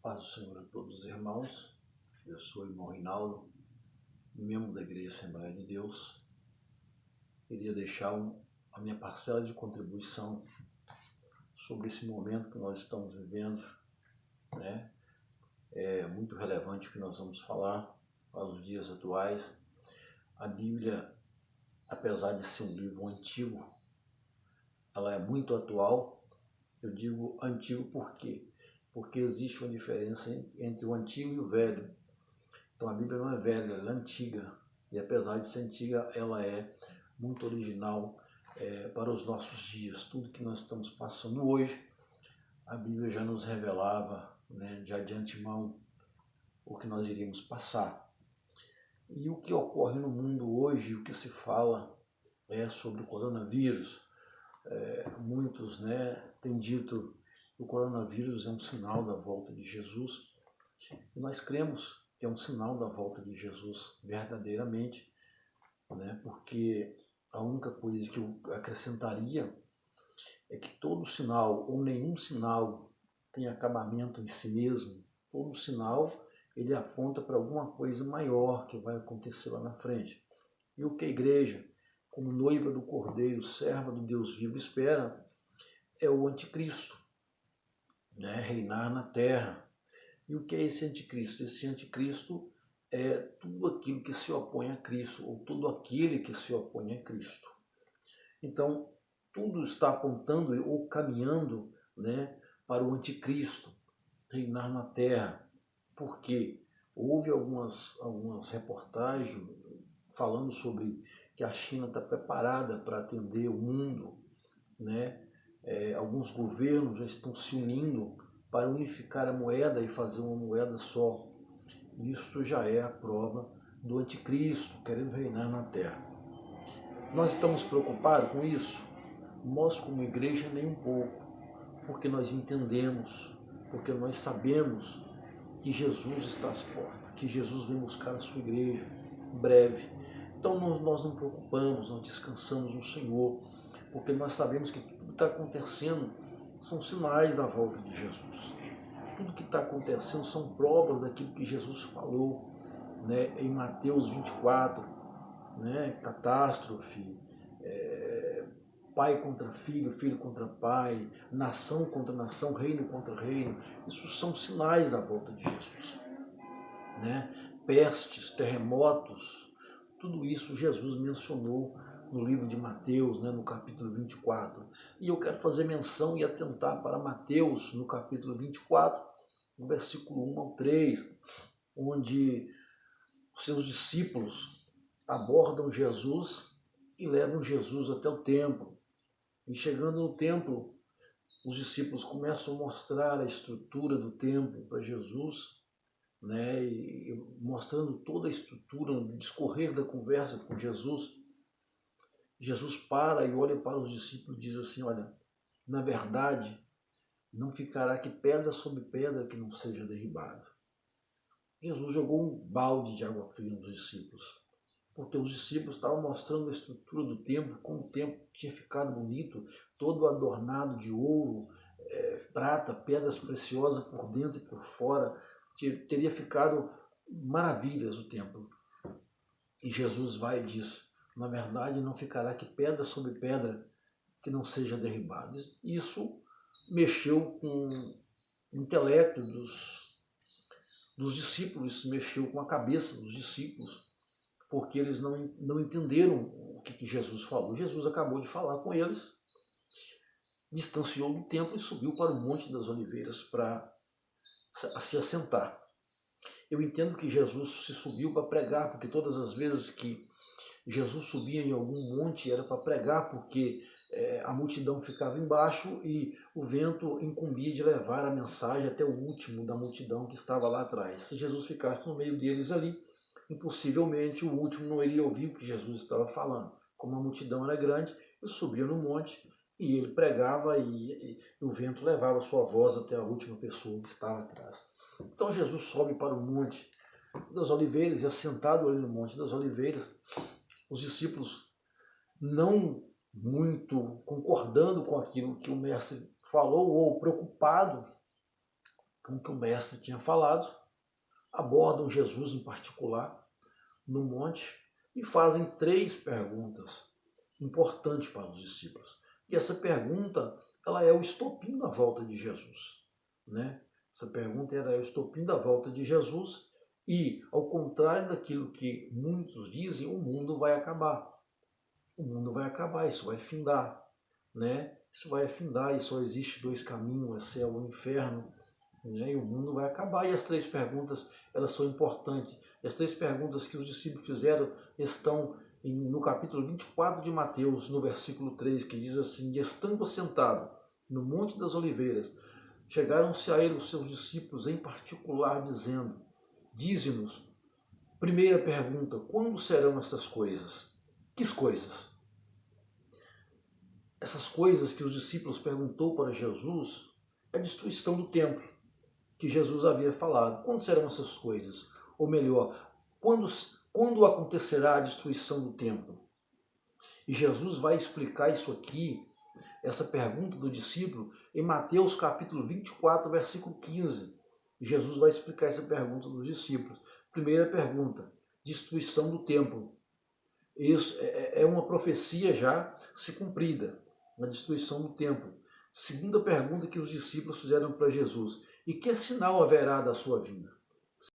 Paz do Senhor a todos os irmãos. Eu sou o irmão Rinaldo, membro da Igreja Assembleia de Deus. Queria deixar a minha parcela de contribuição sobre esse momento que nós estamos vivendo, né? É muito relevante o que nós vamos falar para os dias atuais. A Bíblia, apesar de ser um livro antigo, ela é muito atual. Eu digo antigo por quê? Porque existe uma diferença entre o antigo e o velho. Então a Bíblia não é velha, ela é antiga. E apesar de ser antiga, ela é muito original para os nossos dias. Tudo que nós estamos passando hoje, a Bíblia já nos revelava, né, já de antemão, o que nós iríamos passar. E o que ocorre no mundo hoje, o que se fala é sobre o coronavírus. Muitos, né, têm dito que o coronavírus é um sinal da volta de Jesus. E nós cremos que é um sinal da volta de Jesus verdadeiramente, né? Porque a única coisa que eu acrescentaria é que todo sinal ou nenhum sinal tem acabamento em si mesmo. Todo sinal ele aponta para alguma coisa maior que vai acontecer lá na frente. E o que a igreja, como noiva do Cordeiro, serva do Deus vivo, espera é o anticristo, né? Reinar na terra. E o que é esse anticristo? Esse anticristo é tudo aquilo que se opõe a Cristo, ou todo aquele que se opõe a Cristo. Então, tudo está apontando ou caminhando, né, para o anticristo reinar na terra. Porque houve algumas reportagens falando sobre que a China está preparada para atender o mundo, né? Alguns governos já estão se unindo para unificar a moeda e fazer uma moeda só. Isso já é a prova do anticristo querendo reinar na terra. Nós estamos preocupados com isso? Nós como igreja nem um pouco, porque nós entendemos, porque nós sabemos que Jesus está às portas, que Jesus vem buscar a sua igreja em breve. Então nós não preocupamos, nós descansamos no Senhor, porque nós sabemos que tudo que está acontecendo são sinais da volta de Jesus. Tudo que está acontecendo são provas daquilo que Jesus falou, né, em Mateus 24, né, catástrofe, pai contra filho, filho contra pai, nação contra nação, reino contra reino. Isso são sinais da volta de Jesus, né? Pestes, terremotos, tudo isso Jesus mencionou no livro de Mateus, né, no capítulo 24. E eu quero fazer menção e atentar para Mateus, no capítulo 24, no versículo 1 ao 3, onde os seus discípulos abordam Jesus e levam Jesus até o templo. E chegando no templo, os discípulos começam a mostrar a estrutura do templo para Jesus, né, e mostrando toda a estrutura, no discorrer da conversa com Jesus. Jesus para e olha para os discípulos e diz assim: olha, na verdade, não ficará aqui pedra sobre pedra que não seja derribada. Jesus jogou um balde de água fria nos discípulos, porque os discípulos estavam mostrando a estrutura do templo, como o templo tinha ficado bonito, todo adornado de ouro, prata, pedras preciosas por dentro e por fora. Teria ficado maravilhas o templo. E Jesus vai e diz: na verdade, não ficará aqui pedra sobre pedra que não seja derribada. Isso mexeu com o intelecto dos discípulos, isso mexeu com a cabeça dos discípulos, porque eles não entenderam o que Jesus falou. Jesus acabou de falar com eles, distanciou do templo e subiu para o Monte das Oliveiras para se assentar. Eu entendo que Jesus se subiu para pregar, porque todas as vezes que Jesus subia em algum monte era para pregar, porque a multidão ficava embaixo e o vento incumbia de levar a mensagem até o último da multidão que estava lá atrás. Se Jesus ficasse no meio deles ali, impossivelmente o último não iria ouvir o que Jesus estava falando. Como a multidão era grande, ele subia no monte e ele pregava e o vento levava a sua voz até a última pessoa que estava atrás. Então Jesus sobe para o Monte das Oliveiras e assentado ali no Monte das Oliveiras, os discípulos não muito concordando com aquilo que o mestre falou ou preocupado com o que o mestre tinha falado, abordam Jesus em particular no monte e fazem 3 perguntas importantes para os discípulos. E essa pergunta, ela é o estopim da volta de Jesus, né? Essa pergunta era o estopim da volta de Jesus e, ao contrário daquilo que muitos dizem, o mundo vai acabar. O mundo vai acabar, isso vai findar, né? Isso vai findar e só existe 2 caminhos, é céu ou inferno, né? E o mundo vai acabar. E as 3 perguntas, elas são importantes. E as 3 perguntas que os discípulos fizeram estão no capítulo 24 de Mateus, no versículo 3, que diz assim: e estando assentado no Monte das Oliveiras, chegaram-se a ele os seus discípulos em particular, dizendo: dize-nos, primeira pergunta, quando serão estas coisas? Que coisas? Essas coisas que os discípulos perguntou para Jesus é a destruição do templo, que Jesus havia falado. Quando serão essas coisas? Ou melhor, quando acontecerá a destruição do templo? E Jesus vai explicar isso aqui, essa pergunta do discípulo, em Mateus capítulo 24, versículo 15. Jesus vai explicar essa pergunta dos discípulos. Primeira pergunta, destruição do templo. Isso é uma profecia já se cumprida, a destruição do templo. Segunda pergunta que os discípulos fizeram para Jesus: e que sinal haverá da sua vinda?